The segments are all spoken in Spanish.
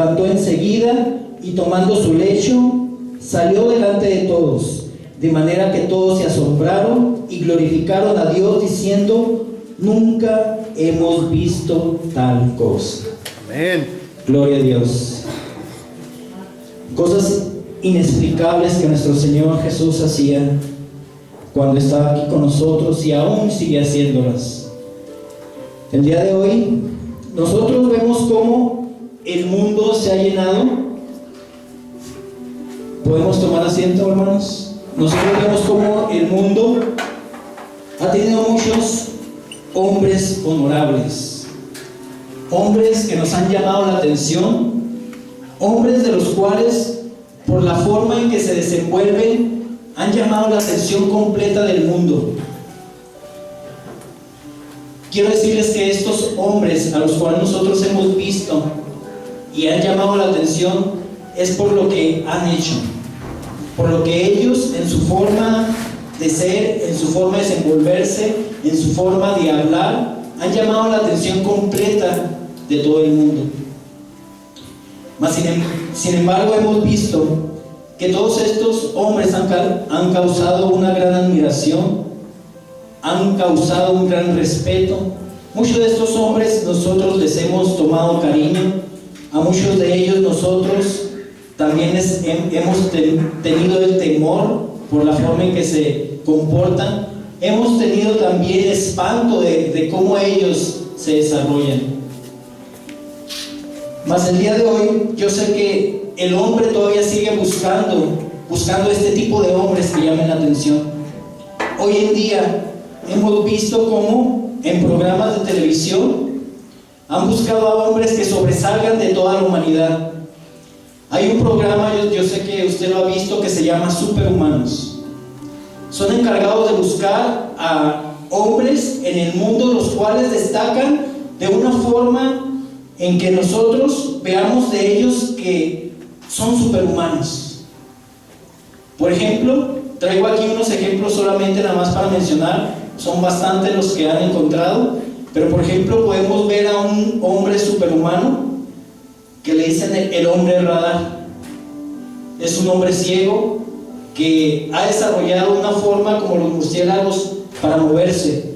levantó enseguida y tomando su lecho, salió delante de todos, de manera que todos se asombraron y glorificaron a Dios diciendo: nunca hemos visto tal cosa. Amén. Gloria a Dios. Cosas inexplicables que nuestro Señor Jesús hacía cuando estaba aquí con nosotros y aún sigue haciéndolas. El día de hoy nosotros vemos cómo el mundo se ha llenado. ¿Podemos tomar asiento, hermanos? Nosotros vemos cómo el mundo ha tenido muchos hombres honorables, hombres que nos han llamado la atención, hombres de los cuales, por la forma en que se desenvuelven, han llamado la atención completa del mundo. Quiero decirles que estos hombres a los cuales nosotros hemos visto y han llamado la atención es por lo que han hecho, por lo que ellos en su forma de ser, en su forma de desenvolverse, en su forma de hablar, han llamado la atención completa de todo el mundo. Mas sin embargo hemos visto que todos estos hombres han causado una gran admiración, han causado un gran respeto. Muchos de estos hombres nosotros les hemos tomado cariño, a muchos de ellos nosotros también hemos tenido el temor por la forma en que se comportan, hemos tenido también espanto de cómo ellos se desarrollan. Mas el día de hoy yo sé que el hombre todavía sigue buscando este tipo de hombres que llamen la atención. Hoy en día hemos visto cómo en programas de televisión han buscado a hombres que sobresalgan de toda la humanidad. Hay un programa, yo sé que usted lo ha visto, que se llama Superhumanos. Son encargados de buscar a hombres en el mundo los cuales destacan de una forma en que nosotros veamos de ellos que son superhumanos. Por ejemplo, traigo aquí unos ejemplos solamente nada más para mencionar, son bastantes los que han encontrado, pero por ejemplo podemos ver a un hombre superhumano que le dicen el hombre radar. Es un hombre ciego que ha desarrollado una forma como los murciélagos para moverse.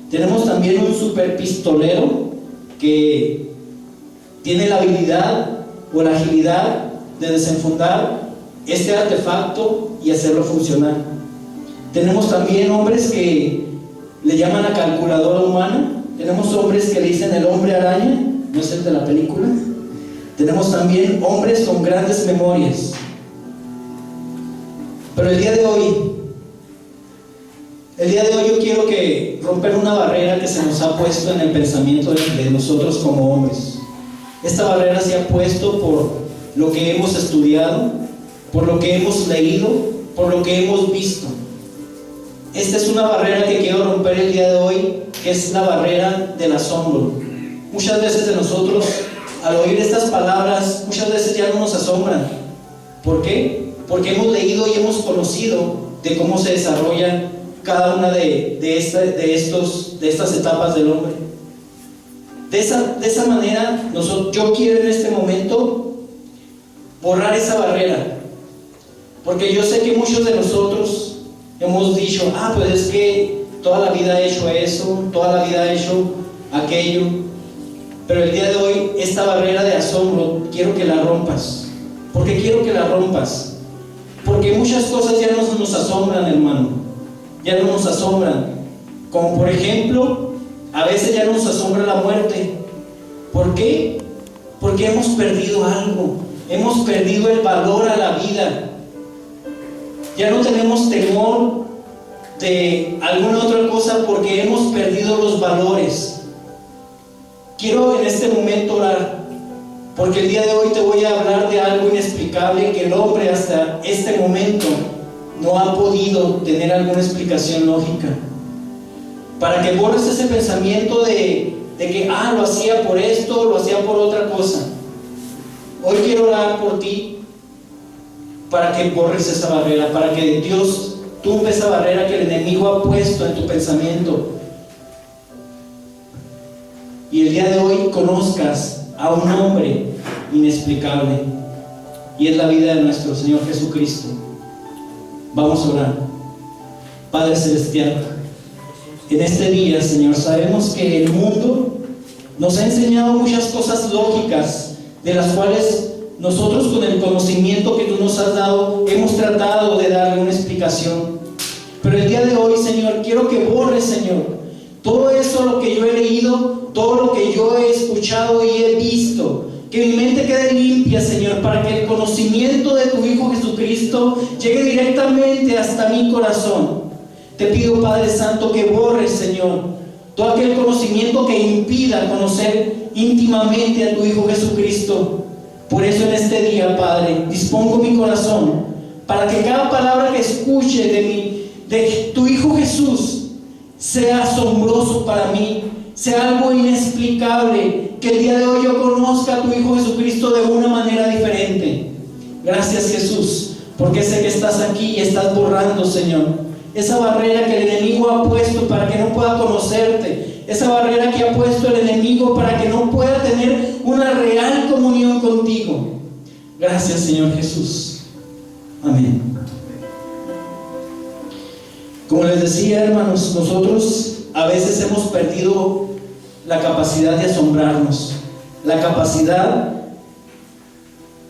Tenemos también un superpistolero que tiene la habilidad o la agilidad de desenfundar este artefacto y hacerlo funcionar. Tenemos también hombres que le llaman la calculadora humana. Tenemos hombres que le dicen el hombre araña, no es el de la película. Tenemos también hombres con grandes memorias. Pero el día de hoy yo quiero romper una barrera que se nos ha puesto en el pensamiento de nosotros como hombres. Esta barrera se ha puesto por lo que hemos estudiado, por lo que hemos leído, por lo que hemos visto. Esta es una barrera que quiero romper el día de hoy, que es la barrera del asombro. Muchas veces de nosotros, al oír estas palabras, muchas veces ya no nos asombran. ¿Por qué? Porque hemos leído y hemos conocido de cómo se desarrolla cada una de estas etapas del hombre. De esa manera, yo quiero en este momento borrar esa barrera, porque yo sé que muchos de nosotros hemos dicho: pues es que toda la vida he hecho eso, toda la vida he hecho aquello. Pero el día de hoy, esta barrera de asombro, quiero que la rompas. ¿Por qué quiero que la rompas? Porque muchas cosas ya no nos asombran, hermano. Ya no nos asombran. Como por ejemplo, a veces ya nos asombra la muerte. ¿Por qué? Porque hemos perdido algo. Hemos perdido el valor a la vida. Ya no tenemos temor de alguna otra cosa porque hemos perdido los valores. Quiero en este momento orar, porque el día de hoy te voy a hablar de algo inexplicable que el hombre hasta este momento no ha podido tener alguna explicación lógica. Para que borres ese pensamiento de que lo hacía por esto, lo hacía por otra cosa. Hoy quiero orar por ti para que borres esa barrera, para que Dios tumbe esa barrera que el enemigo ha puesto en tu pensamiento. Y el día de hoy conozcas a un hombre inexplicable, y es la vida de nuestro Señor Jesucristo. Vamos a orar. Padre Celestial, en este día, Señor, sabemos que el mundo nos ha enseñado muchas cosas lógicas, de las cuales nosotros, con el conocimiento que tú nos has dado, hemos tratado de darle una explicación. Pero el día de hoy, Señor, quiero que borres, Señor, todo eso lo que yo he leído, todo lo que yo he escuchado y he visto. Que mi mente quede limpia, Señor, para que el conocimiento de tu Hijo Jesucristo llegue directamente hasta mi corazón. Te pido, Padre Santo, que borres, Señor, todo aquel conocimiento que impida conocer íntimamente a tu Hijo Jesucristo. Por eso en este día, Padre, dispongo mi corazón para que cada palabra que escuche de tu Hijo Jesús sea asombroso para mí, sea algo inexplicable, que el día de hoy yo conozca a tu Hijo Jesucristo de una manera diferente. Gracias, Jesús, porque sé que estás aquí y estás borrando, Señor, esa barrera que el enemigo ha puesto para que no pueda conocerte, esa barrera que ha puesto el enemigo para que no pueda tener una real comunión contigo. Gracias, Señor Jesús. Amén. Como les decía, hermanos, nosotros a veces hemos perdido la capacidad de asombrarnos, la capacidad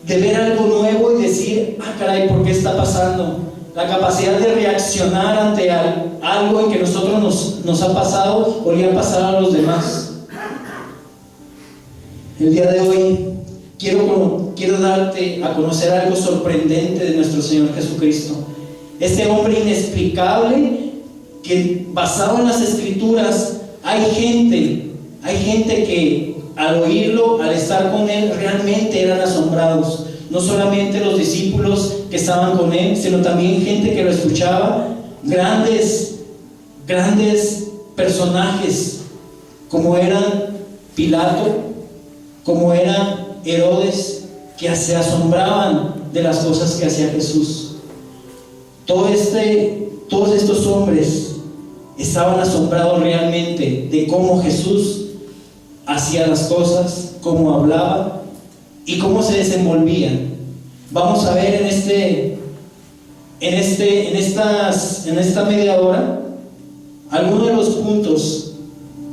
de ver algo nuevo y decir, caray, ¿por qué está pasando? La capacidad de reaccionar ante algo en que nosotros nos ha pasado o le ha pasado a los demás. El día de hoy quiero darte a conocer algo sorprendente de nuestro Señor Jesucristo. Este hombre inexplicable que, basado en las Escrituras, hay gente que al oírlo, al estar con él, realmente eran asombrados. No solamente los discípulos que estaban con él, sino también gente que lo escuchaba. Grandes personajes como eran Pilato, como era Herodes, que se asombraban de las cosas que hacía Jesús. Todos estos hombres estaban asombrados realmente de cómo Jesús hacía las cosas, cómo hablaba y cómo se desenvolvía. Vamos a ver en esta media hora algunos de los puntos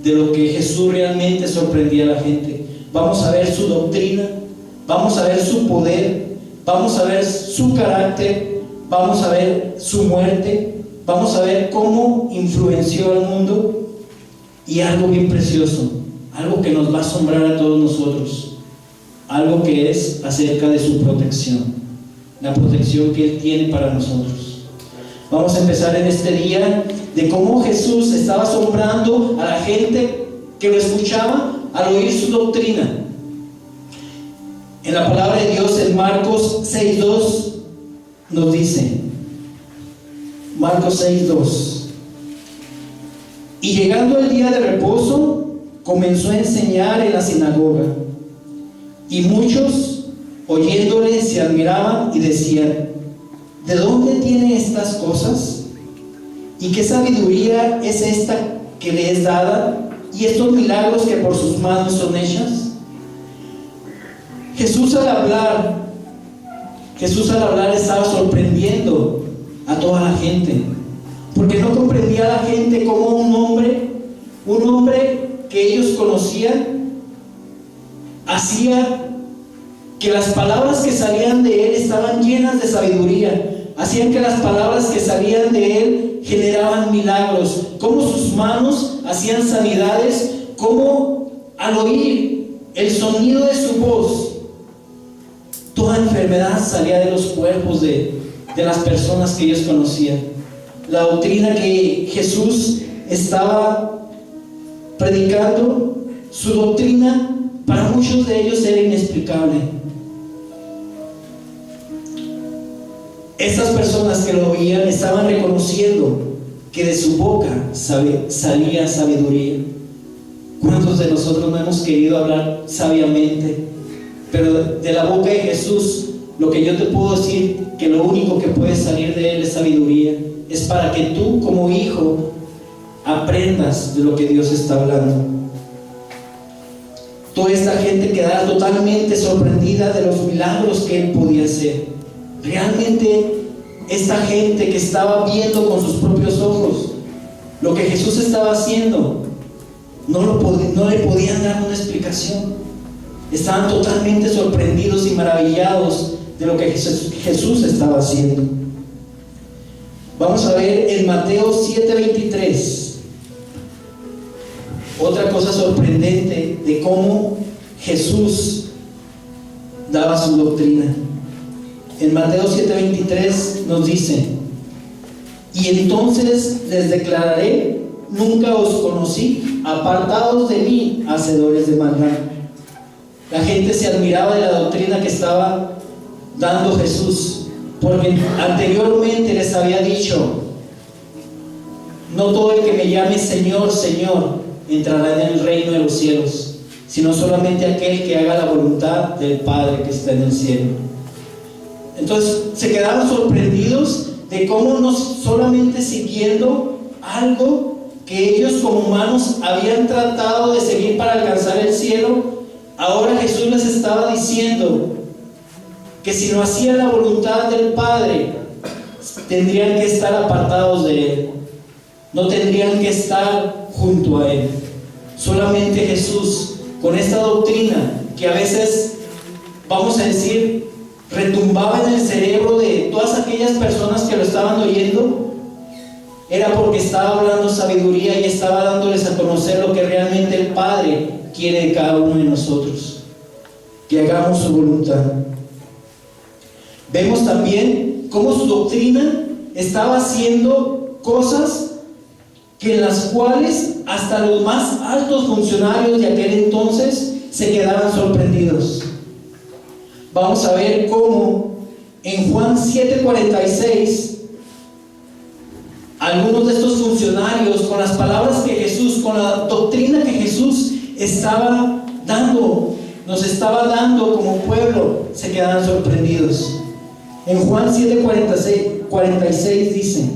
de lo que Jesús realmente sorprendía a la gente. Vamos a ver su doctrina, vamos a ver su poder, vamos a ver su carácter, vamos a ver su muerte, vamos a ver cómo influenció al mundo, y algo bien precioso, algo que nos va a asombrar a todos nosotros, algo que es acerca de su protección, la protección que Él tiene para nosotros. Vamos a empezar en este día de cómo Jesús estaba asombrando a la gente que lo escuchaba al oír su doctrina. En la palabra de Dios, en Marcos 6:2 nos dice, Marcos 6:2: y llegando el día de reposo, comenzó a enseñar en la sinagoga, y muchos oyéndole se admiraban y decían, ¿de dónde tiene estas cosas? ¿Y qué sabiduría es esta que le es dada? ¿Y estos milagros que por sus manos son hechas? Jesús al hablar estaba sorprendiendo a toda la gente, porque no comprendía a la gente como un hombre que ellos conocían, hacía que las palabras que salían de él estaban llenas de sabiduría, hacían que las palabras que salían de él generaban milagros, como sus manos hacían sanidades, como al oír el sonido de su voz, toda enfermedad salía de los cuerpos de las personas que ellos conocían. La doctrina que Jesús estaba predicando, su doctrina para muchos de ellos era inexplicable. Estas personas que lo oían estaban reconociendo que de su boca salía sabiduría. ¿Cuántos de nosotros no hemos querido hablar sabiamente? Pero de la boca de Jesús, lo que yo te puedo decir, que lo único que puede salir de Él es sabiduría. Es para que tú como hijo aprendas de lo que Dios está hablando. toda esta gente quedara totalmente sorprendida de los milagros que él podía hacer. Realmente esta gente que estaba viendo con sus propios ojos lo que Jesús estaba haciendo, no le podían dar una explicación. Estaban totalmente sorprendidos y maravillados de lo que Jesús estaba haciendo. Vamos a ver en Mateo 7:23 otra cosa sorprendente de cómo Jesús daba su doctrina. En Mateo 7:23 nos dice: y entonces les declararé, nunca os conocí, apartados de mí, hacedores de maldad. La gente se admiraba de la doctrina que estaba dando Jesús, porque anteriormente les había dicho: no todo el que me llame Señor, Señor, entrará en el reino de los cielos, sino solamente aquel que haga la voluntad del Padre que está en el cielo. Entonces se quedaron sorprendidos de cómo no solamente siguiendo algo que ellos como humanos habían tratado de seguir para alcanzar el cielo, ahora Jesús les estaba diciendo que si no hacían la voluntad del Padre, tendrían que estar apartados de Él, no tendrían que estar junto a Él. Solamente Jesús, con esta doctrina que a veces, vamos a decir, retumbaba en el cerebro de todas aquellas personas que lo estaban oyendo, era porque estaba hablando sabiduría y estaba dándoles a conocer lo que realmente el Padre quiere de cada uno de nosotros, que hagamos su voluntad. Vemos también cómo su doctrina estaba haciendo cosas que en las cuales hasta los más altos funcionarios de aquel entonces se quedaban sorprendidos. Vamos a ver cómo en Juan 7:46 algunos de estos funcionarios, con las palabras que Jesús, con la doctrina que Jesús estaba dando, nos estaba dando como pueblo, se quedaban sorprendidos. En Juan 7:46 dice: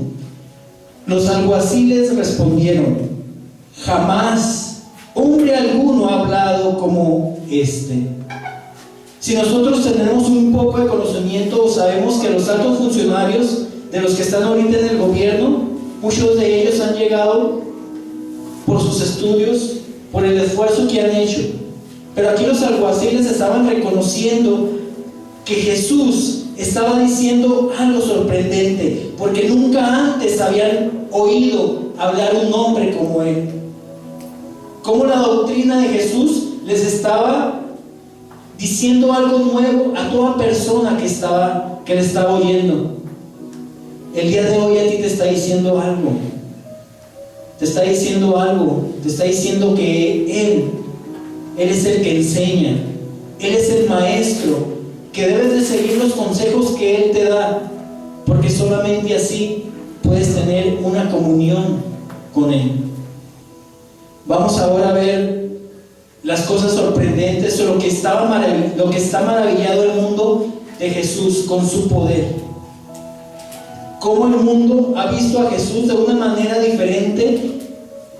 los alguaciles respondieron: jamás hombre alguno ha hablado como este. Si nosotros tenemos un poco de conocimiento, sabemos que los altos funcionarios de los que están ahorita en el gobierno, muchos de ellos han llegado por sus estudios, por el esfuerzo que han hecho. Pero aquí los alguaciles estaban reconociendo que Jesús estaba diciendo algo sorprendente, porque nunca antes habían oído hablar un hombre como él. Como la doctrina de Jesús les estaba diciendo algo nuevo a toda persona que le estaba oyendo. El día de hoy a ti te está diciendo algo. Te está diciendo algo. Te está diciendo que Él es el que enseña. Él es el maestro, que debes de seguir los consejos que Él te da, porque solamente así puedes tener una comunión con Él. Vamos ahora a ver las cosas sorprendentes, o lo que está maravillado el mundo de Jesús con su poder. Cómo el mundo ha visto a Jesús de una manera diferente,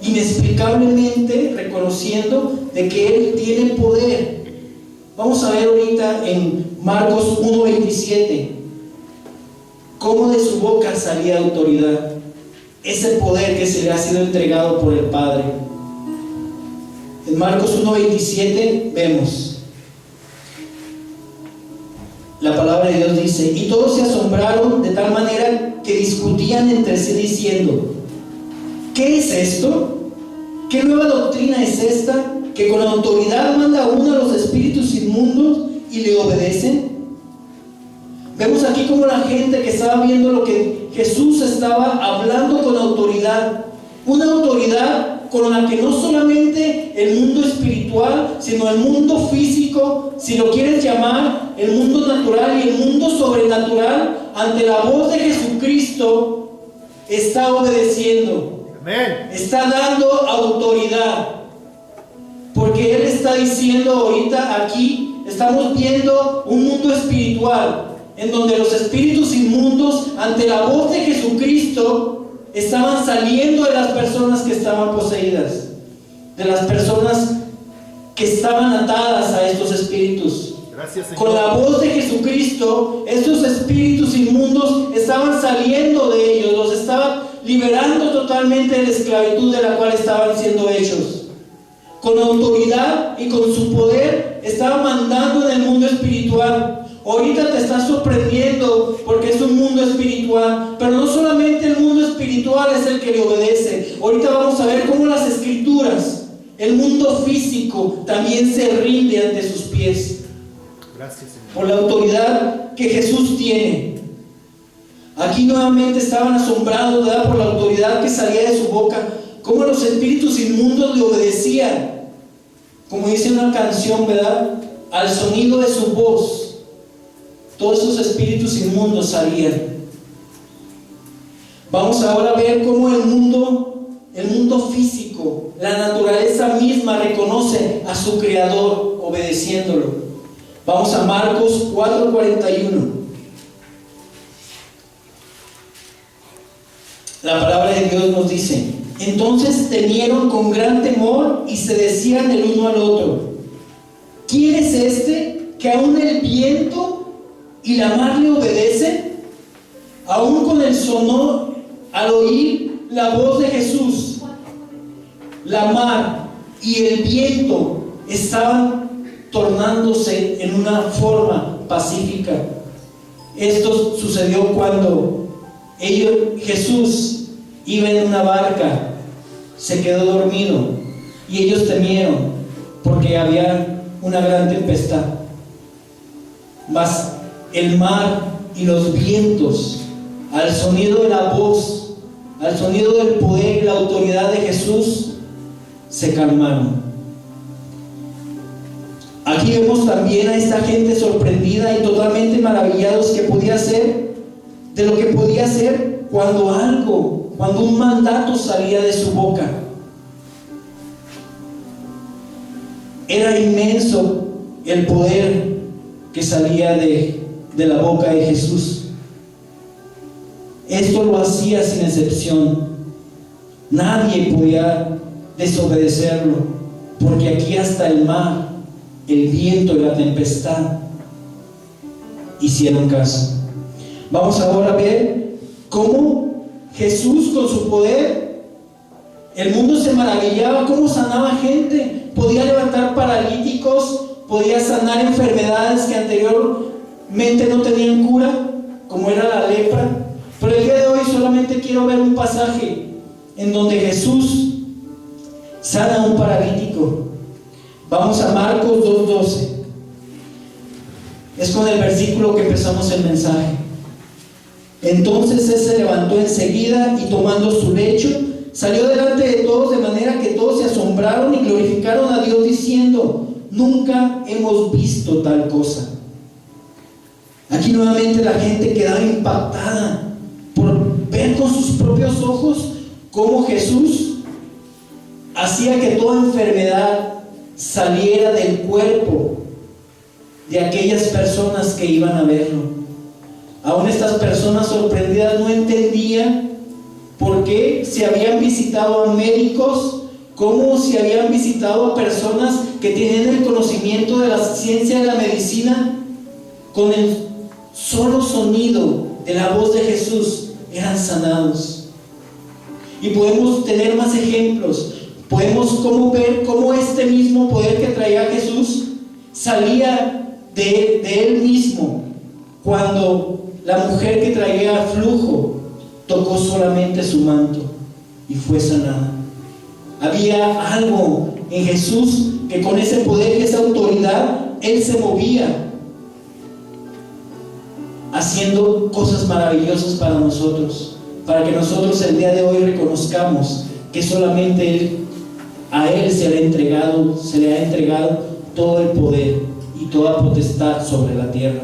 inexplicablemente reconociendo de que Él tiene poder. Vamos a ver ahorita en Marcos 1:27 cómo de su boca salía autoridad, ese poder que se le ha sido entregado por el Padre. En Marcos 1:27 vemos la palabra de Dios. Dice: y todos se asombraron de tal manera que discutían entre sí diciendo: ¿qué es esto? ¿Qué nueva doctrina es esta? Que con autoridad manda uno a los espíritus inmundos y le obedecen. Vemos aquí como la gente que estaba viendo lo que Jesús estaba hablando con autoridad, una autoridad con la que no solamente el mundo espiritual, sino el mundo físico, si lo quieres llamar, el mundo natural y el mundo sobrenatural, ante la voz de Jesucristo, está obedeciendo. Amén. Está dando autoridad. Porque Él está diciendo ahorita aquí, estamos viendo un mundo espiritual, en donde los espíritus inmundos, ante la voz de Jesucristo, estaban saliendo de las personas que estaban poseídas, de las personas que estaban atadas a estos espíritus. Gracias, Señor. Con la voz de Jesucristo, estos espíritus inmundos estaban saliendo de ellos, los estaban liberando totalmente de la esclavitud de la cual estaban siendo hechos. Con autoridad y con su poder estaban mandando en el mundo espiritual. Ahorita te está sorprendiendo porque es un mundo espiritual, pero no solamente el mundo espiritual es el que le obedece. Ahorita vamos a ver cómo las escrituras, el mundo físico, también se rinde ante sus pies. Gracias, Señor. Por la autoridad que Jesús tiene. Aquí nuevamente estaban asombrados, ¿verdad?, por la autoridad que salía de su boca, cómo los espíritus inmundos le obedecían. Como dice una canción, ¿verdad?, al sonido de su voz, todos esos espíritus inmundos salían. Vamos ahora a ver cómo el mundo físico, la naturaleza misma reconoce a su Creador obedeciéndolo. Vamos a Marcos 4:41. La palabra de Dios nos dice: entonces temieron con gran temor y se decían el uno al otro: ¿quién es este que aún el viento y la mar le obedecen? Aún con el sonor, al oír la voz de Jesús, la mar y el viento estaban tornándose en una forma pacífica. Esto sucedió cuando Jesús iba en una barca, se quedó dormido y ellos temieron porque había una gran tempestad. Mas el mar y los vientos, al sonido de la voz, al sonido del poder y la autoridad de Jesús, se calmaron. Aquí vemos también a esta gente sorprendida y totalmente maravillados de lo que podía hacer cuando un mandato salía de su boca. Era inmenso el poder que salía de la boca de Jesús. Esto lo hacía sin excepción. Nadie podía desobedecerlo, porque aquí hasta el mar, el viento y la tempestad hicieron caso. Vamos ahora a ver cómo Jesús, con su poder, el mundo se maravillaba cómo sanaba gente, podía levantar paralíticos, podía sanar enfermedades que anteriormente no tenían cura, como era la lepra. Pero el día de hoy solamente quiero ver un pasaje en donde Jesús sana a un paralítico. Vamos a Marcos 2:12. Es con el versículo que empezamos el mensaje. Entonces él se levantó enseguida y tomando su lecho, salió delante de todos, de manera que todos se asombraron y glorificaron a Dios diciendo: nunca hemos visto tal cosa. Aquí nuevamente la gente quedaba impactada por ver con sus propios ojos cómo Jesús hacía que toda enfermedad saliera del cuerpo de aquellas personas que iban a verlo. Aún estas personas sorprendidas no entendían por qué se habían visitado a médicos, cómo se habían visitado a personas que tienen el conocimiento de la ciencia de la medicina. Con el solo sonido de la voz de Jesús eran sanados. Y podemos tener más ejemplos. Podemos ver cómo este mismo poder que traía Jesús salía de él mismo cuando la mujer que traía flujo tocó solamente su manto y fue sanada. Había algo en Jesús que con ese poder y esa autoridad él se movía haciendo cosas maravillosas para nosotros, para que nosotros el día de hoy reconozcamos que solamente a él se le ha entregado todo el poder y toda potestad sobre la tierra,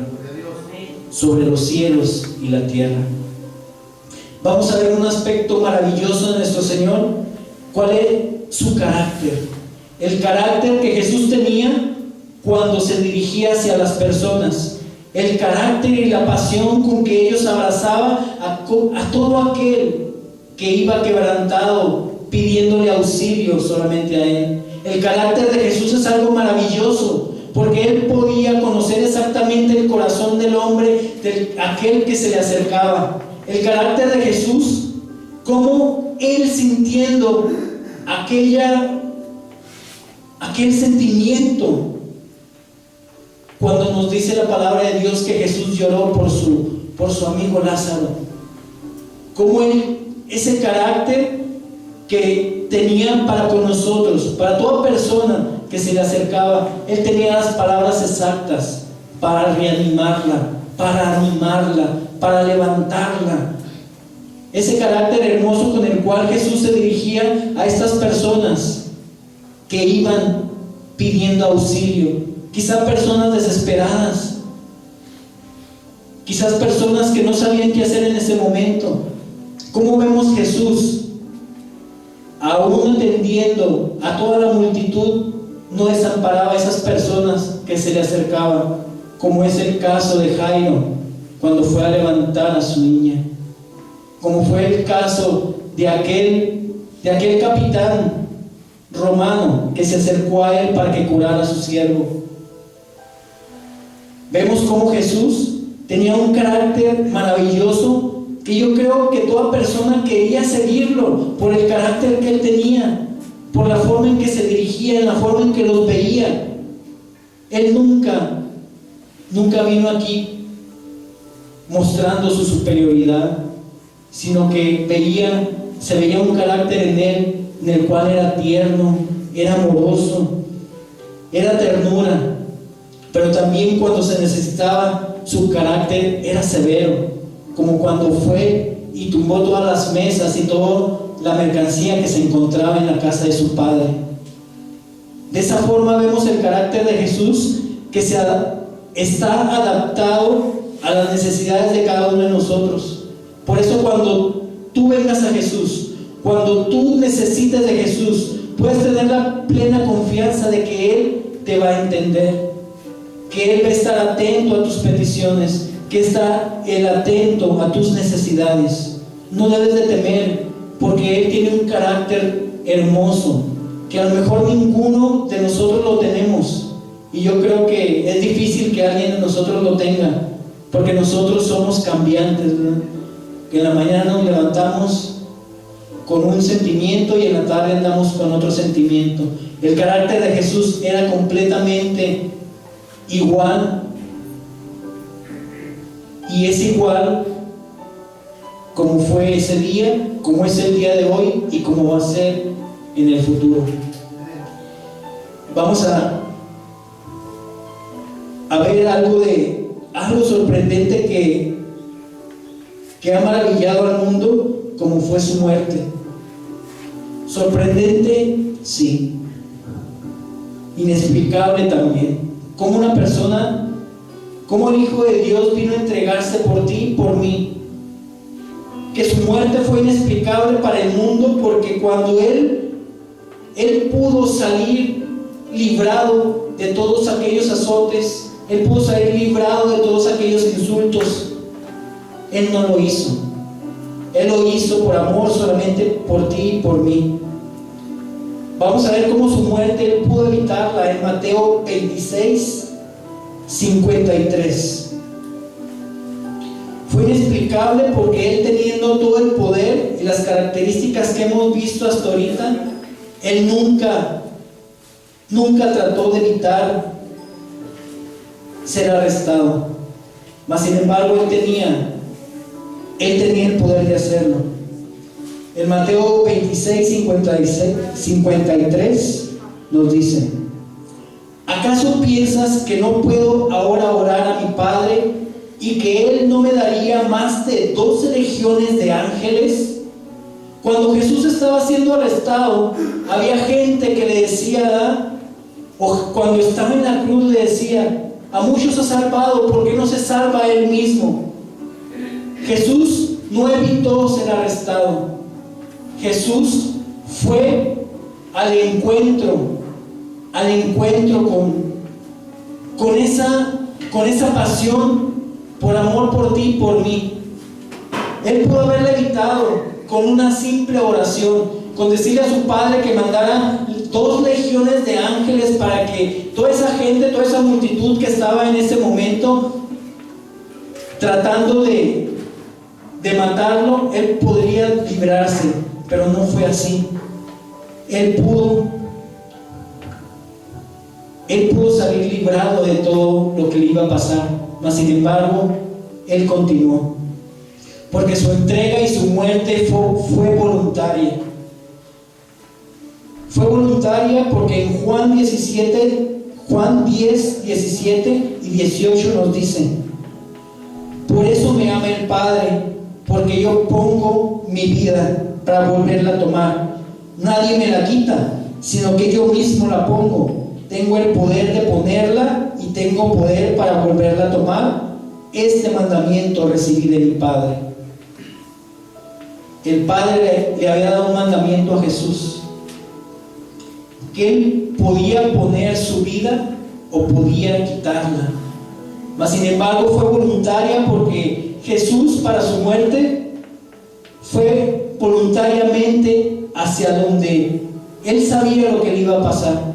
sobre los cielos y la tierra. Vamos a ver un aspecto maravilloso de nuestro Señor. ¿Cuál es su carácter? El carácter que Jesús tenía cuando se dirigía hacia las personas. El carácter y la pasión con que ellos abrazaban a todo aquel que iba quebrantado, pidiéndole auxilio solamente a Él. El carácter de Jesús es algo maravilloso, porque Él podía conocer exactamente el corazón del hombre, de aquel que se le acercaba. El carácter de Jesús, como Él sintiendo aquel sentimiento, cuando nos dice la palabra de Dios que Jesús lloró por su amigo Lázaro, como Él, ese carácter que tenía para con nosotros, para toda persona que se le acercaba, Él tenía las palabras exactas para reanimarla, para animarla, para levantarla. Ese carácter hermoso con el cual Jesús se dirigía a estas personas que iban pidiendo auxilio, quizás personas desesperadas, quizás personas que no sabían qué hacer en ese momento. ¿Cómo vemos Jesús, aún atendiendo a toda la multitud, no desamparaba a esas personas que se le acercaban, como es el caso de Jairo cuando fue a levantar a su niña, como fue el caso de aquel capitán romano que se acercó a él para que curara a su siervo? Vemos cómo Jesús tenía un carácter maravilloso, que yo creo que toda persona quería seguirlo por el carácter que él tenía, por la forma en que se dirigía, en la forma en que los veía. Él nunca vino aquí mostrando su superioridad, sino que se veía un carácter en él, en el cual era tierno, era amoroso, era ternura, pero también cuando se necesitaba, su carácter era severo, como cuando fue y tumbó todas las mesas y toda la mercancía que se encontraba en la casa de su padre. De esa forma vemos el carácter de Jesús, que está adaptado a las necesidades de cada uno de nosotros. Por eso cuando tú vengas a Jesús, cuando tú necesites de Jesús, puedes tener la plena confianza de que Él te va a entender, que Él va a estar atento a tus peticiones, que está Él atento a tus necesidades. No debes de temer, porque Él tiene un carácter hermoso, que a lo mejor ninguno de nosotros lo tenemos, y yo creo que es difícil que alguien de nosotros lo tenga, porque nosotros somos cambiantes, ¿verdad? Que en la mañana nos levantamos con un sentimiento y en la tarde andamos con otro sentimiento. El carácter de Jesús era completamente igual, y es igual como fue ese día, como es el día de hoy y como va a ser en el futuro. Vamos a ver algo sorprendente que ha maravillado al mundo, como fue su muerte. Sorprendente, sí. Inexplicable también. Como una persona, como el Hijo de Dios vino a entregarse por ti y por mí. Que su muerte fue inexplicable para el mundo, porque cuando Él pudo salir librado de todos aquellos azotes, Él pudo salir librado de todos aquellos insultos, Él no lo hizo. Él lo hizo por amor solamente por ti y por mí. Vamos a ver cómo su muerte Él pudo evitarla en Mateo 26:53. Fue inexplicable porque Él, teniendo todo el poder y las características que hemos visto hasta ahorita, Él nunca trató de evitar ser arrestado. Mas sin embargo Él tenía el poder de hacerlo. En Mateo 26:53 nos dice: ¿acaso piensas que no puedo ahora orar a mi Padre y que Él no me daría más de 12 legiones de ángeles? Cuando Jesús estaba siendo arrestado, había gente que le decía, o cuando estaba en la cruz le decía: a muchos ha salvado, ¿por qué no se salva a Él mismo? Jesús no evitó ser arrestado. Jesús fue al encuentro con esa pasión, por amor por ti y por mí. Él pudo haberle evitado con una simple oración, con decirle a su Padre que mandara 2 legiones de ángeles para que toda esa gente, toda esa multitud que estaba en ese momento tratando de matarlo, él podría librarse, pero no fue así. Él pudo salir librado de todo lo que le iba a pasar, mas sin embargo, él continuó, porque su entrega y su muerte fue voluntaria. Fue voluntaria porque en Juan 10, 17 y 18 nos dice: por eso me ama el Padre, porque yo pongo mi vida para volverla a tomar. Nadie me la quita, sino que yo mismo la pongo. Tengo el poder de ponerla y tengo poder para volverla a tomar. Este mandamiento recibí de mi Padre. El Padre le había dado un mandamiento a Jesús, que él podía poner su vida o podía quitarla, mas sin embargo fue voluntaria, porque Jesús, para su muerte, fue voluntariamente hacia donde él sabía lo que le iba a pasar.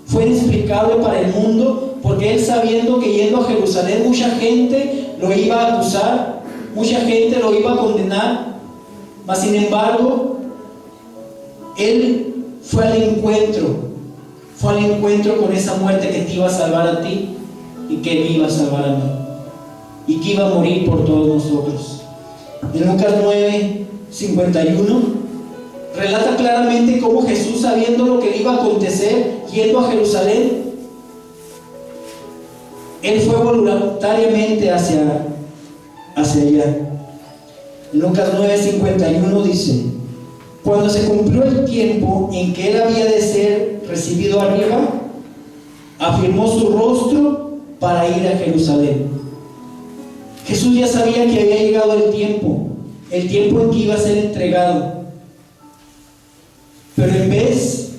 Fue inexplicable para el mundo, porque él, sabiendo que yendo a Jerusalén mucha gente lo iba a acusar, mucha gente lo iba a condenar, mas sin embargo él fue al encuentro con esa muerte que te iba a salvar a ti y que me iba a salvar a mí, y que iba a morir por todos nosotros. En Lucas 9:51 relata claramente cómo Jesús, sabiendo lo que le iba a acontecer yendo a Jerusalén, él fue voluntariamente hacia allá. En Lucas 9:51 dice: cuando se cumplió el tiempo en que él había de ser recibido arriba, afirmó su rostro para ir a Jerusalén. Jesús ya sabía que había llegado el tiempo en que iba a ser entregado, pero en vez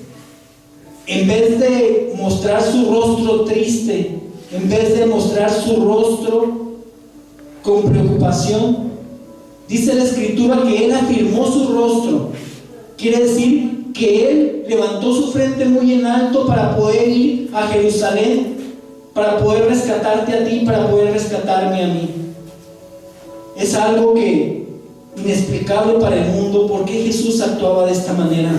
de mostrar su rostro triste, en vez de mostrar su rostro con preocupación, dice la Escritura que él afirmó su rostro. Quiere decir que él levantó su frente muy en alto para poder ir a Jerusalén, para poder rescatarte a ti, para poder rescatarme a mí. Es algo que inexplicable para el mundo. ¿Por qué Jesús actuaba de esta manera?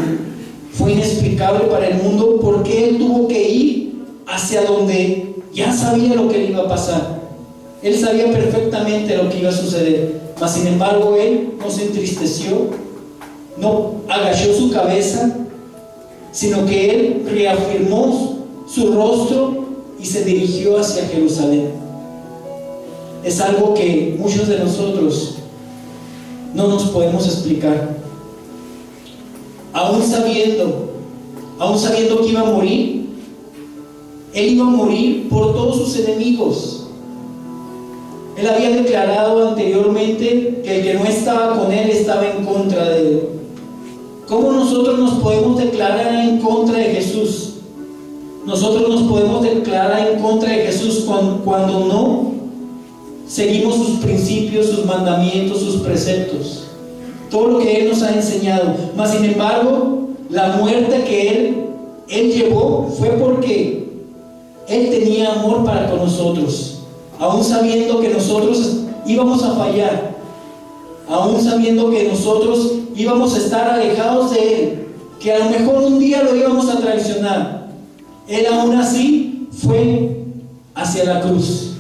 Fue inexplicable para el mundo porque él tuvo que ir hacia donde ya sabía lo que le iba a pasar. Él sabía perfectamente lo que iba a suceder, mas sin embargo él no se entristeció, no agachó su cabeza, sino que él reafirmó su rostro y se dirigió hacia Jerusalén. Es algo que muchos de nosotros no nos podemos explicar. Aún sabiendo que iba a morir, él iba a morir por todos sus enemigos. Él había declarado anteriormente que el que no estaba con él estaba en contra de él. ¿Cómo nosotros nos podemos declarar en contra de Jesús? Nosotros nos podemos declarar en contra de Jesús cuando no seguimos sus principios, sus mandamientos, sus preceptos, todo lo que Él nos ha enseñado. Mas sin embargo, la muerte que Él llevó fue porque Él tenía amor para con nosotros, aún sabiendo que nosotros íbamos a fallar, aún sabiendo que nosotros íbamos a estar alejados de Él, que a lo mejor un día lo íbamos a traicionar. Él aún así fue hacia la cruz,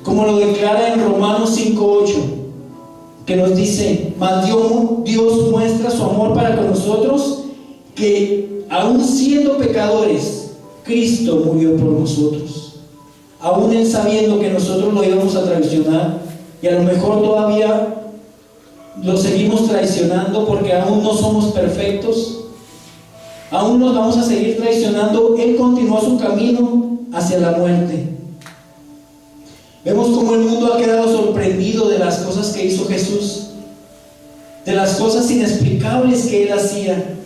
como lo declara en Romanos 5:8, que nos dice: mas Dios muestra su amor para con nosotros, que aún siendo pecadores, Cristo murió por nosotros. Aún Él sabiendo que nosotros lo íbamos a traicionar, y a lo mejor todavía lo seguimos traicionando porque aún no somos perfectos, aún nos vamos a seguir traicionando, Él continuó su camino hacia la muerte. Vemos cómo el mundo ha quedado sorprendido de las cosas que hizo Jesús, de las cosas inexplicables que Él hacía,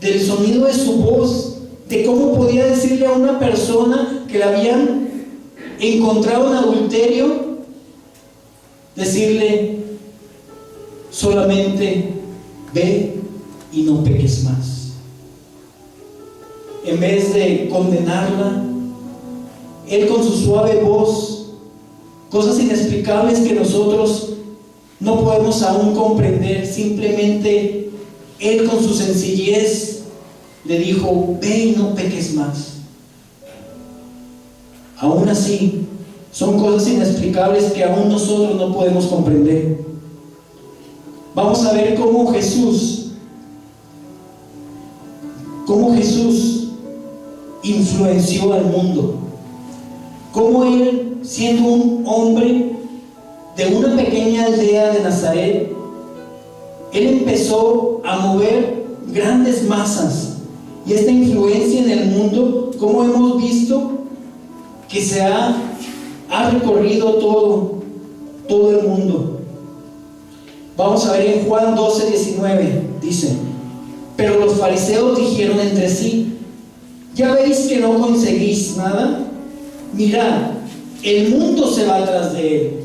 del sonido de su voz, de cómo podía decirle a una persona que la habían encontrado en adulterio, decirle: solamente ve y no peques más. en vez de condenarla, Él con su suave voz, cosas inexplicables que nosotros no podemos aún comprender, simplemente Él con su sencillez le dijo: ve y no peques más. Aún así, son cosas inexplicables que aún nosotros no podemos comprender. Vamos a ver cómo Jesús influenció al mundo. Cómo Él, siendo un hombre de una pequeña aldea de Nazaret, Él empezó a mover grandes masas. Y esta influencia en el mundo, como hemos visto, que se ha recorrido todo el mundo. Vamos a ver en Juan 12:19, dice: pero los fariseos dijeron entre sí: ¿ya veis que no conseguís nada? Mirad, el mundo se va tras de él.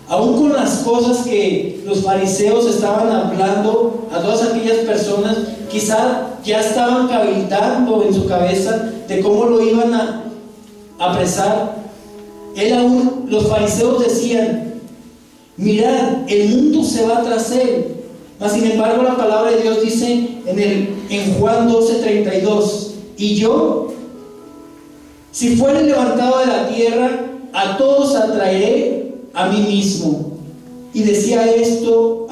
Aún con las cosas que los fariseos estaban hablando a todas aquellas personas, quizá ya estaban cabildando en su cabeza de cómo lo iban a apresar. Los fariseos decían: mirad, el mundo se va tras él. Mas sin embargo, la palabra de Dios dice en Juan 12:32: y yo, si fuere levantado de la tierra, a todos atraeré a mí mismo. Y decía esto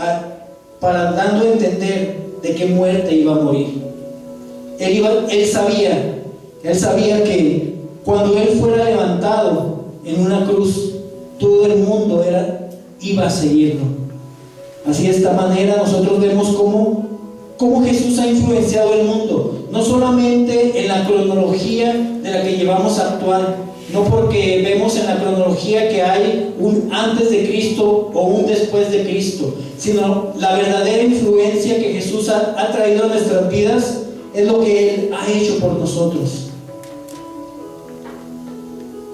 para dando a entender de qué muerte iba a morir. Él sabía que cuando Él fuera levantado en una cruz, todo el mundo iba a seguirlo. Así, de esta manera nosotros vemos cómo Jesús ha influenciado el mundo, no solamente en la cronología de la que llevamos actual, no porque vemos en la cronología que hay un antes de Cristo o un después de Cristo, sino la verdadera influencia que Jesús ha traído a nuestras vidas es lo que Él ha hecho por nosotros.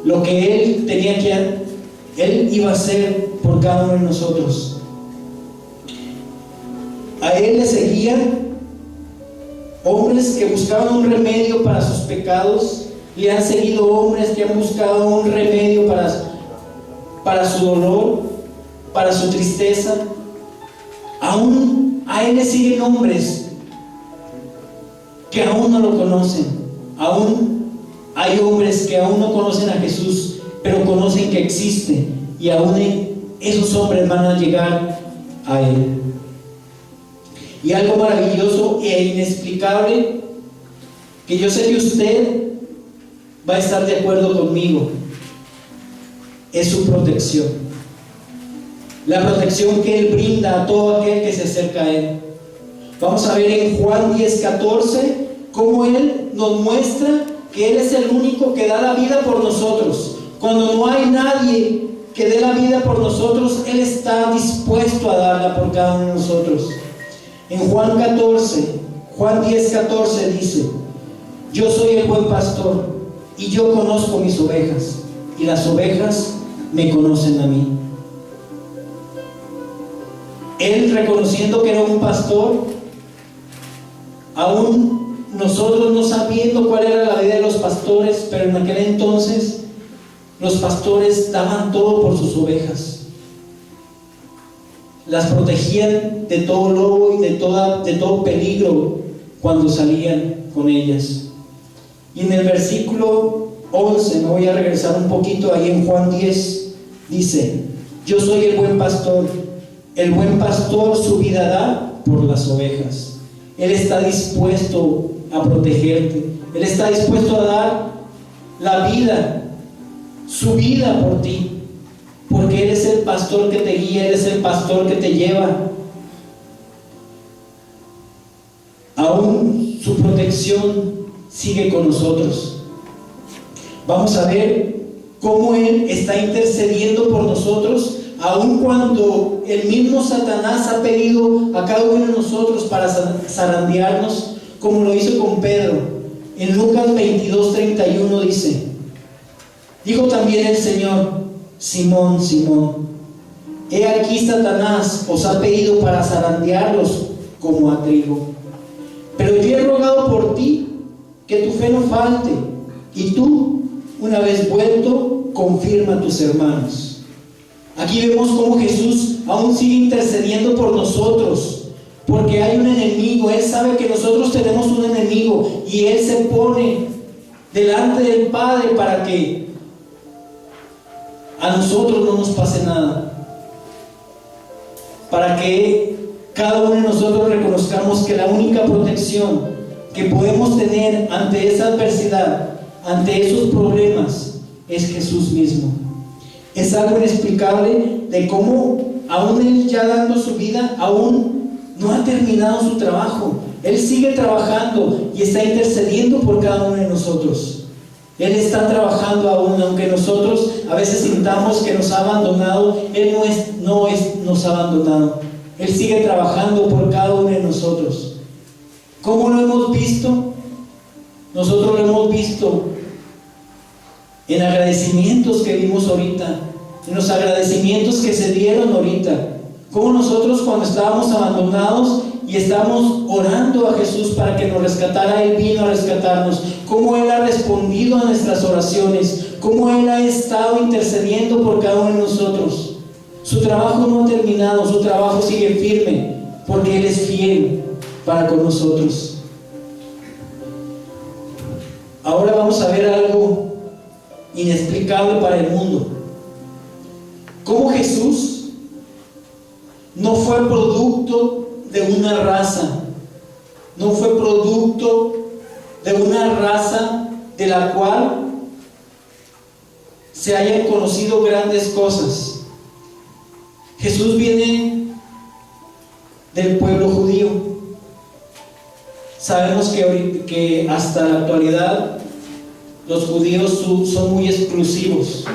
Lo que Él tenía que Él iba a hacer por cada uno de nosotros. A Él le seguían hombres que buscaban un remedio para sus pecados. Le han seguido hombres que han buscado un remedio para su dolor, para su tristeza. Aún a Él le siguen hombres que aún no lo conocen. Aún hay hombres que aún no conocen a Jesús, pero conocen que existe, y aún esos hombres van a llegar a Él. Y algo maravilloso e inexplicable, que yo sé que usted va a estar de acuerdo conmigo, es su protección. La protección que Él brinda a todo aquel que se acerca a Él. Vamos a ver en Juan 10:14 cómo Él nos muestra que Él es el único que da la vida por nosotros. Cuando no hay nadie que dé la vida por nosotros, Él está dispuesto a darla por cada uno de nosotros. En Juan 10:14 dice: yo soy el buen pastor, y yo conozco mis ovejas, y las ovejas me conocen a mí. Él, reconociendo que era un pastor, aún nosotros no sabiendo cuál era la vida de los pastores, pero en aquel entonces los pastores daban todo por sus ovejas. Las protegían de todo lobo y de todo peligro cuando salían con ellas. Y en el versículo 11, me voy a regresar un poquito, ahí en Juan 10, dice: yo soy el buen pastor su vida da por las ovejas. Él está dispuesto a protegerte, Él está dispuesto a dar la vida, su vida por ti, porque Él es el pastor que te guía, Él es el pastor que te lleva. Aún su protección sigue con nosotros. Vamos a ver cómo Él está intercediendo por nosotros, aun cuando el mismo Satanás ha pedido a cada uno de nosotros para zarandearnos, como lo hizo con Pedro. En Lucas 22:31 dice: dijo también el Señor: Simón, Simón, he aquí Satanás os ha pedido para zarandearlos como a trigo, pero yo he rogado por ti que tu fe no falte, y tú, una vez vuelto, confirma a tus hermanos. Aquí vemos cómo Jesús aún sigue intercediendo por nosotros, porque hay un enemigo. Él sabe que nosotros tenemos un enemigo, y Él se pone delante del Padre para que a nosotros no nos pase nada, para que cada uno de nosotros reconozcamos que la única protección que podemos tener ante esa adversidad, ante esos problemas, es Jesús mismo. Es algo inexplicable de cómo aún Él, ya dando su vida, aún no ha terminado su trabajo. Él sigue trabajando y está intercediendo por cada uno de nosotros. Él está trabajando aún, aunque nosotros a veces sintamos que nos ha abandonado. Él no nos ha abandonado. Él sigue trabajando por cada uno de nosotros. ¿Cómo lo hemos visto? Nosotros lo hemos visto en agradecimientos que vimos ahorita, en los agradecimientos que se dieron ahorita. Como nosotros, cuando estábamos abandonados y estábamos orando a Jesús para que nos rescatara, Él vino a rescatarnos. Cómo Él ha respondido a nuestras oraciones, cómo Él ha estado intercediendo por cada uno de nosotros. Su trabajo no ha terminado, su trabajo sigue firme, porque Él es fiel para con nosotros. Ahora vamos a ver algo inexplicable para el mundo. Cómo Jesús no fue producto de una raza, no fue producto de una raza de la cual se hayan conocido grandes cosas. Jesús viene del pueblo judío. Sabemos que hasta la actualidad los judíos son muy exclusivos.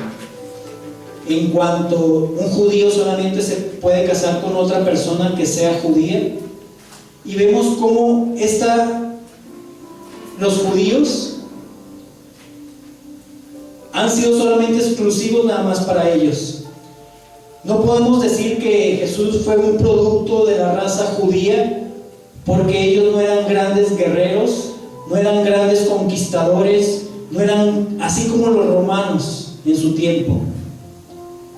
En cuanto un judío solamente se puede casar con otra persona que sea judía. Y vemos cómo los judíos han sido solamente exclusivos nada más para ellos. No podemos decir que Jesús fue un producto de la raza judía, porque ellos no eran grandes guerreros, no eran grandes conquistadores, no eran así como los romanos en su tiempo.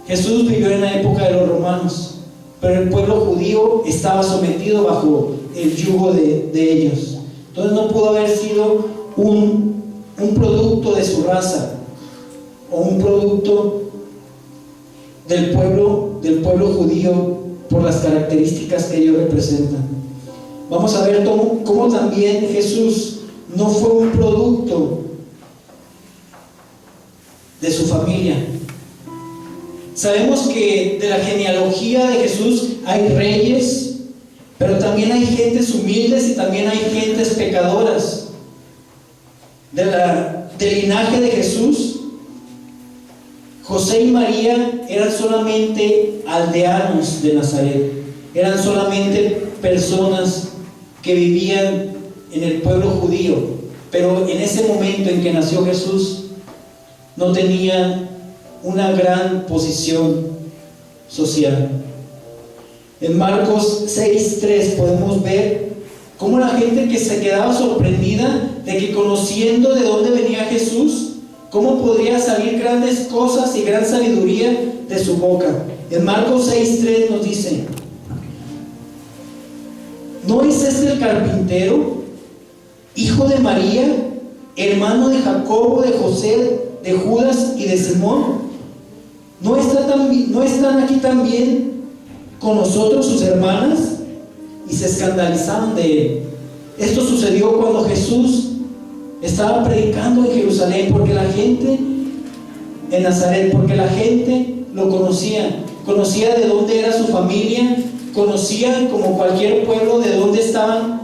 Jesús vivió en la época de los romanos, pero el pueblo judío estaba sometido bajo el yugo de ellos. Entonces no pudo haber sido un producto de su raza o un producto del pueblo judío por las características que ellos representan. Vamos a ver cómo también Jesús no fue un producto de su familia. Sabemos que de la genealogía de Jesús hay reyes, pero también hay gentes humildes y también hay gentes pecadoras. Del linaje de Jesús, José y María eran solamente aldeanos de Nazaret, eran solamente personas que vivían en el pueblo judío, pero en ese momento en que nació Jesús no tenían una gran posición social. En Marcos 6:3 podemos ver cómo la gente que se quedaba sorprendida de que, conociendo de dónde venía Jesús, cómo podría salir grandes cosas y gran sabiduría de su boca. En Marcos 6:3 nos dice: ¿no es este el carpintero, hijo de María, hermano de Jacobo, de José, de Judas y de Simón? ¿No están aquí también con nosotros sus hermanas? Y se escandalizaban de él. Esto sucedió cuando Jesús estaba predicando en Jerusalén, porque la gente en Nazaret, porque la gente lo conocía de dónde era su familia, conocía como cualquier pueblo de dónde estaban,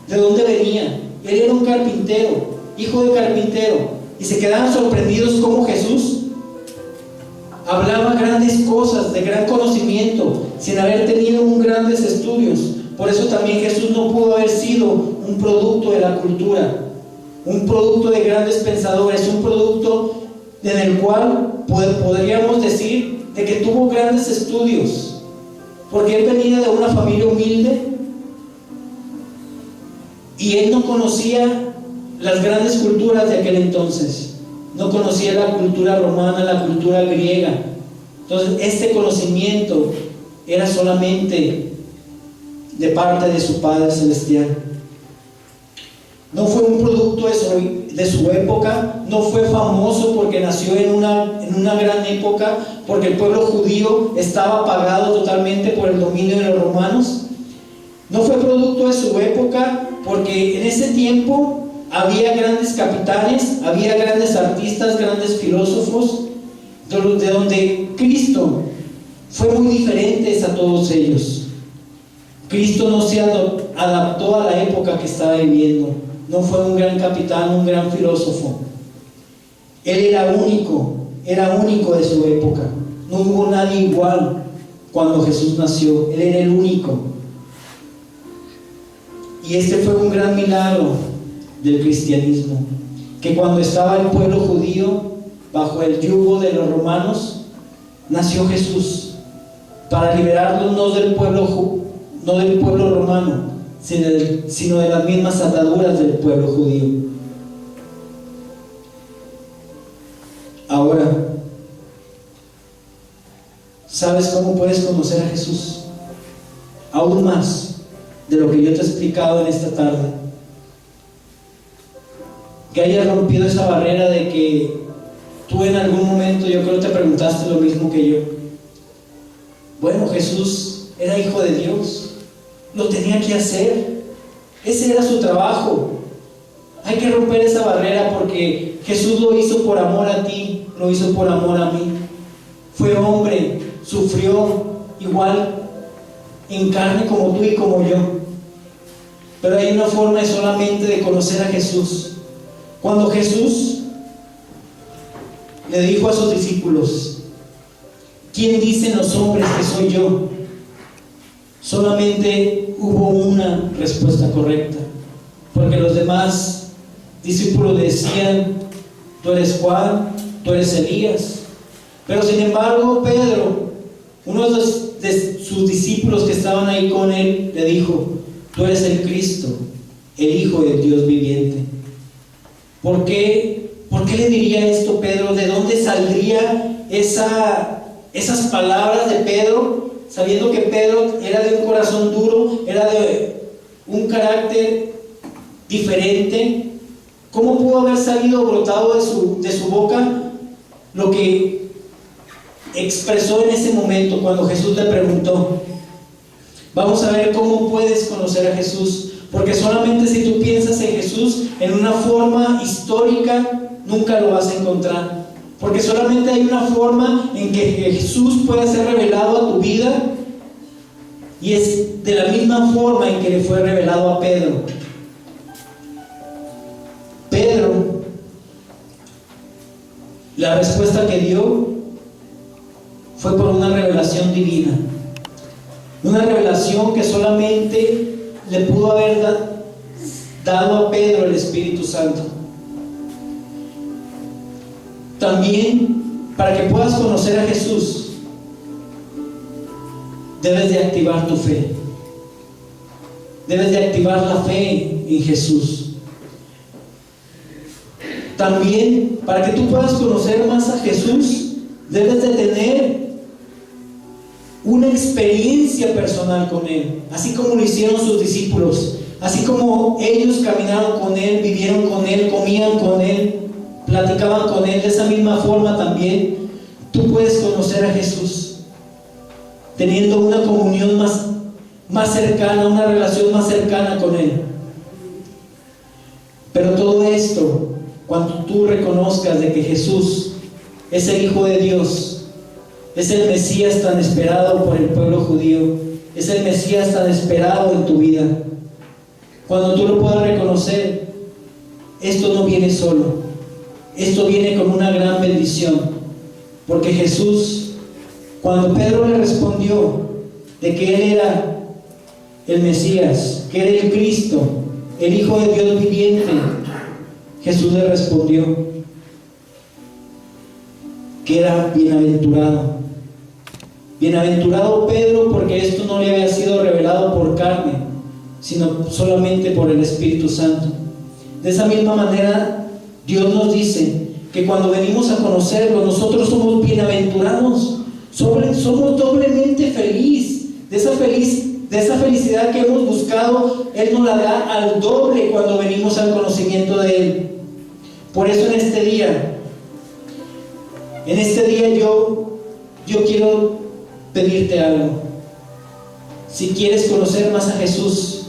de dónde venían. Él era un carpintero, hijo de carpintero, y se quedaban sorprendidos cómo Jesús hablaba grandes cosas, de gran conocimiento, sin haber tenido grandes estudios. Por eso también Jesús no pudo haber sido un producto de la cultura, un producto de grandes pensadores, un producto en el cual podríamos decir de que tuvo grandes estudios, porque él venía de una familia humilde y él no conocía las grandes culturas de aquel entonces. No conocía la cultura romana, la cultura griega. Entonces, este conocimiento era solamente de parte de su Padre Celestial. No fue un producto de su época, no fue famoso porque nació en una gran época, porque el pueblo judío estaba apagado totalmente por el dominio de los romanos. No fue producto de su época porque en ese tiempo había grandes capitanes, había grandes artistas, grandes filósofos, de donde Cristo fue muy diferente a todos ellos. Cristo no se adaptó a la época que estaba viviendo. No fue un gran capitán, un gran filósofo. Él era único de su época. No hubo nadie igual cuando Jesús nació. Él era el único. Y este fue un gran milagro del cristianismo, que cuando estaba el pueblo judío bajo el yugo de los romanos, nació Jesús para liberarlos no del pueblo romano, sino de las mismas ataduras del pueblo judío. Ahora, ¿sabes cómo puedes conocer a Jesús? Aún más de lo que yo te he explicado en esta tarde. Que hayas rompido esa barrera de que tú en algún momento, yo creo que te preguntaste lo mismo que yo. Bueno, Jesús era hijo de Dios, lo tenía que hacer, ese era su trabajo. Hay que romper esa barrera porque Jesús lo hizo por amor a ti, lo hizo por amor a mí. Fue hombre, sufrió igual en carne como tú y como yo. Pero hay una forma solamente de conocer a Jesús. Cuando Jesús le dijo a sus discípulos: ¿quién dicen los hombres que soy yo? Solamente hubo una respuesta correcta, porque los demás discípulos decían: tú eres Juan, tú eres Elías. Pero sin embargo Pedro, uno de sus discípulos que estaban ahí con él, le dijo: tú eres el Cristo, el Hijo del Dios viviente. ¿Por qué le diría esto Pedro? ¿De dónde saldría esas palabras de Pedro? Sabiendo que Pedro era de un corazón duro, era de un carácter diferente. ¿Cómo pudo haber salido, brotado de su boca lo que expresó en ese momento cuando Jesús le preguntó? Vamos a ver cómo puedes conocer a Jesús. Porque solamente si tú piensas en Jesús en una forma histórica, nunca lo vas a encontrar. Porque solamente hay una forma en que Jesús puede ser revelado a tu vida, y es de la misma forma en que le fue revelado a Pedro. Pedro, la respuesta que dio fue por una revelación divina. Una revelación que solamente le pudo haber dado a Pedro el Espíritu Santo. También, para que puedas conocer a Jesús, debes de activar tu fe. Debes de activar la fe en Jesús. También, para que tú puedas conocer más a Jesús, debes de tener una experiencia personal con Él, así como lo hicieron sus discípulos, así como ellos caminaron con Él, vivieron con Él, comían con Él, platicaban con Él. De esa misma forma también tú puedes conocer a Jesús, teniendo una comunión más cercana, una relación más cercana con Él. Pero todo esto, cuando tú reconozcas de que Jesús es el Hijo de Dios, es el Mesías tan esperado por el pueblo judío, es el Mesías tan esperado en tu vida, cuando tú lo puedas reconocer, esto no viene solo, esto viene con una gran bendición. Porque Jesús, cuando Pedro le respondió de que Él era el Mesías, que era el Cristo, el Hijo de Dios viviente, Jesús le respondió que era bienaventurado. Bienaventurado Pedro, porque esto no le había sido revelado por carne, sino solamente por el Espíritu Santo. De esa misma manera, Dios nos dice que cuando venimos a conocerlo, nosotros somos bienaventurados, somos doblemente felices. De esa felicidad que hemos buscado, Él nos la da al doble cuando venimos al conocimiento de Él. Por eso en este día yo quiero pedirte algo. Si quieres conocer más a Jesús,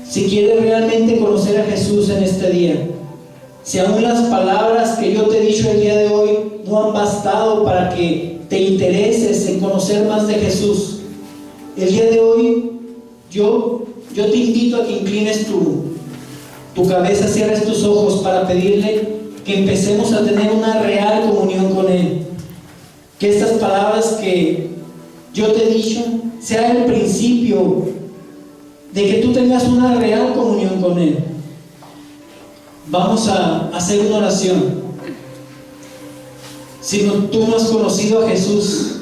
si quieres realmente conocer a Jesús en este día, si aún las palabras que yo te he dicho el día de hoy no han bastado para que te intereses en conocer más de Jesús, el día de hoy yo te invito a que inclines tu cabeza, cierres tus ojos para pedirle que empecemos a tener una real comunión con Él. Que estas palabras que yo te he dicho sea el principio de que tú tengas una real comunión con Él. Vamos a hacer una oración. Si tú no has conocido a Jesús,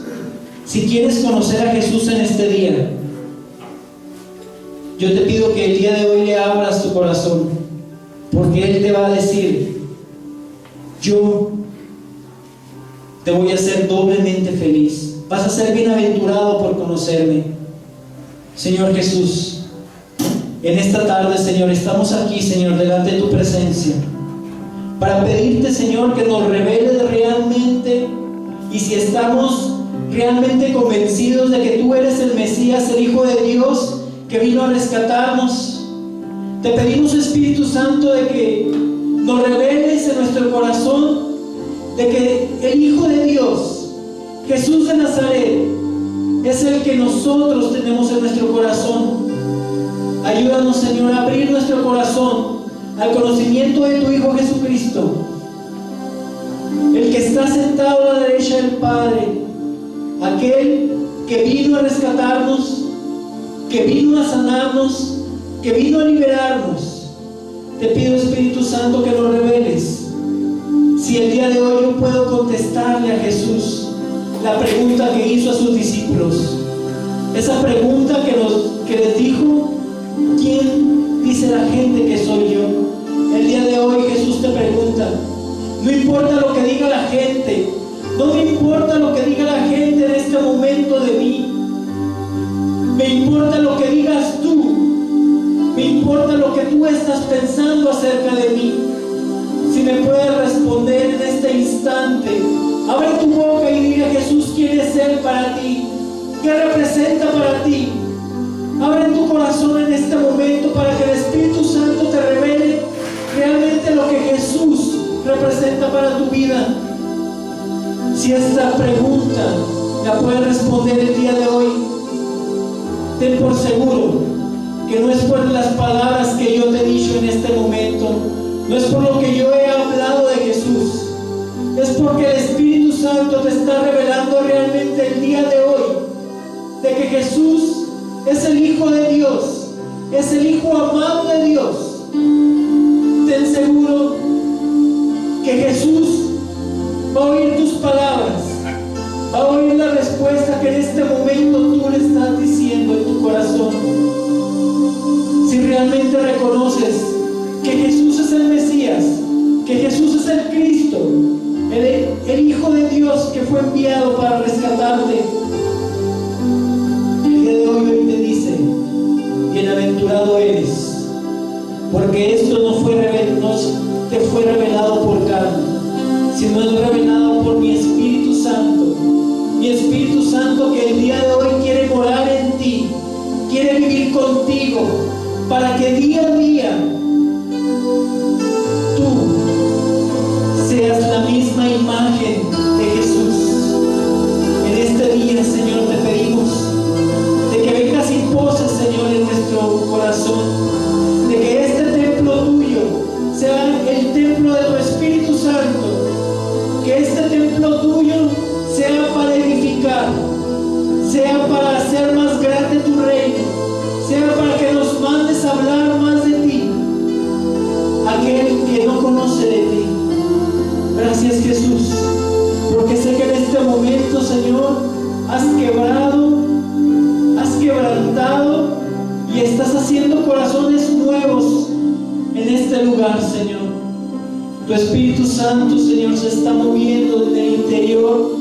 si quieres conocer a Jesús en este día, yo te pido que el día de hoy le abras tu corazón, porque Él te va a decir: yo te voy a hacer doblemente feliz. Vas a ser bienaventurado por conocerme. Señor Jesús, en esta tarde, Señor, estamos aquí, Señor, delante de tu presencia, para pedirte, Señor, que nos reveles realmente, y si estamos realmente convencidos de que tú eres el Mesías, el Hijo de Dios, que vino a rescatarnos, te pedimos, Espíritu Santo, de que nos reveles en nuestro corazón de que el Hijo de Dios, Jesús de Nazaret, es el que nosotros tenemos en nuestro corazón. Ayúdanos, Señor, a abrir nuestro corazón al conocimiento de tu Hijo Jesucristo, el que está sentado a la derecha del Padre, aquel que vino a rescatarnos, que vino a sanarnos, que vino a liberarnos. Te pido, Espíritu Santo, que nos reveles si el día de hoy yo puedo contestarle a Jesús la pregunta que hizo a sus discípulos, esa pregunta que les dijo: ¿quién dice la gente que soy yo? El día de hoy Jesús te pregunta. No importa lo que diga la gente, no me importa lo que diga la gente en este momento de mí, me importa lo que digas tú, me importa lo que tú estás pensando acerca de mí. Si me puedes responder en este instante, abre tu boca y diga: Jesús, ¿quién es Él para ti? ¿Qué representa para ti? Abre tu corazón en este momento para que el Espíritu Santo te revele realmente lo que Jesús representa para tu vida. Si esta pregunta la puedes responder el día de hoy, ten por seguro que no es por las palabras que yo te he dicho en este momento, no es por lo que yo he hablado de Jesús, es porque el Espíritu Santo te está revelando realmente el día de hoy de que Jesús es el Hijo de Dios, es el Hijo amado de Dios. Ten seguro que Jesús va a oír tus palabras, va a oír la respuesta que en este momento tú le estás diciendo en tu corazón. Si realmente reconoces que Jesús es el Mesías, que Jesús es el Cristo, el Hijo de Dios que fue enviado para rescatarte, el día de hoy te dice: bienaventurado eres, porque esto no te fue revelado por carne, sino es revelado por mi Espíritu Santo. Mi Espíritu Santo, que el día de hoy quiere morar en ti, quiere vivir contigo, para que día a día tú seas la misma imagen de Jesús. En este día, Señor, te pedimos de que vengas y poses, Señor, en nuestro corazón, de que este templo tuyo sea el templo de tu Espíritu Santo, que este templo tuyo sea para edificar, sea para hacer más grande tu reino, sea para que nos mandes a hablar más de ti, aquel que no conoce de ti. Gracias, Jesús, porque sé que en este momento, Señor, has quebrantado y estás haciendo corazones nuevos en este lugar. lugar, Señor. Tu Espíritu Santo, Señor, se está moviendo desde el interior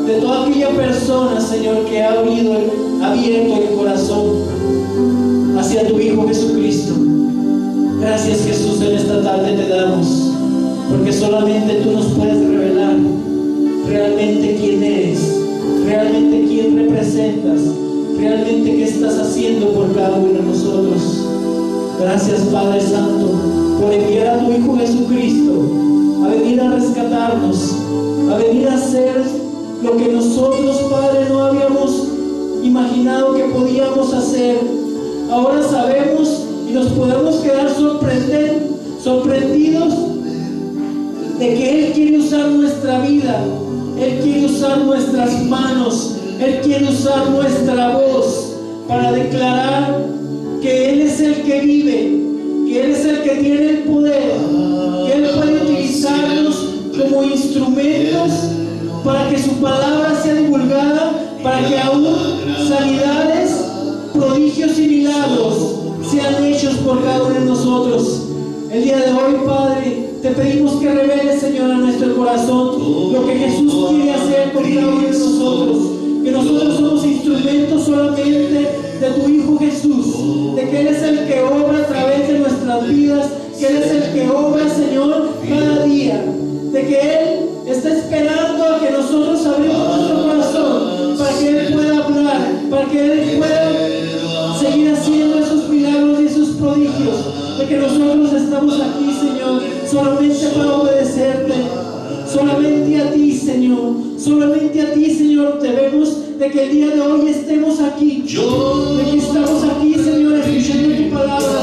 de toda aquella persona, Señor, que ha abierto el corazón hacia tu Hijo Jesucristo. Gracias, Jesús, en esta tarde te damos, porque solamente tú nos puedes revelar realmente quién eres, realmente quién representas, realmente qué estás haciendo por cada uno de nosotros. Gracias, Padre Santo, por enviar a tu Hijo Jesucristo a venir a rescatarnos, a venir a hacer lo que nosotros, Padre, no habíamos imaginado que podíamos hacer. Ahora sabemos y nos podemos quedar sorprendidos de que Él quiere usar nuestra vida, Él quiere usar nuestras manos, Él quiere usar nuestra voz para declarar que Él es el que vive, que Él es el que tiene el poder, que Él puede utilizarnos como instrumentos para que su palabra sea divulgada, para que aún sanidades, prodigios y milagros sean hechos por cada uno de nosotros. El día de hoy, Padre, te pedimos que reveles, Señor, a nuestro corazón lo que Jesús quiere hacer por cada uno de nosotros, que nosotros somos instrumentos solamente de tu Hijo Jesús, de que Él es el que obra a través de nuestras vidas, que Él es el que obra, Señor, cada día, de que Él está esperando a que nosotros abrimos nuestro corazón para que Él pueda hablar, para que Él pueda seguir haciendo esos milagros y esos prodigios, de que nosotros estamos aquí, Señor, solamente para obedecerte, solamente a ti, Señor, solamente a ti, Señor, debemos de que el día de hoy estemos aquí, de que estamos aquí, Señor, escuchando tu palabra,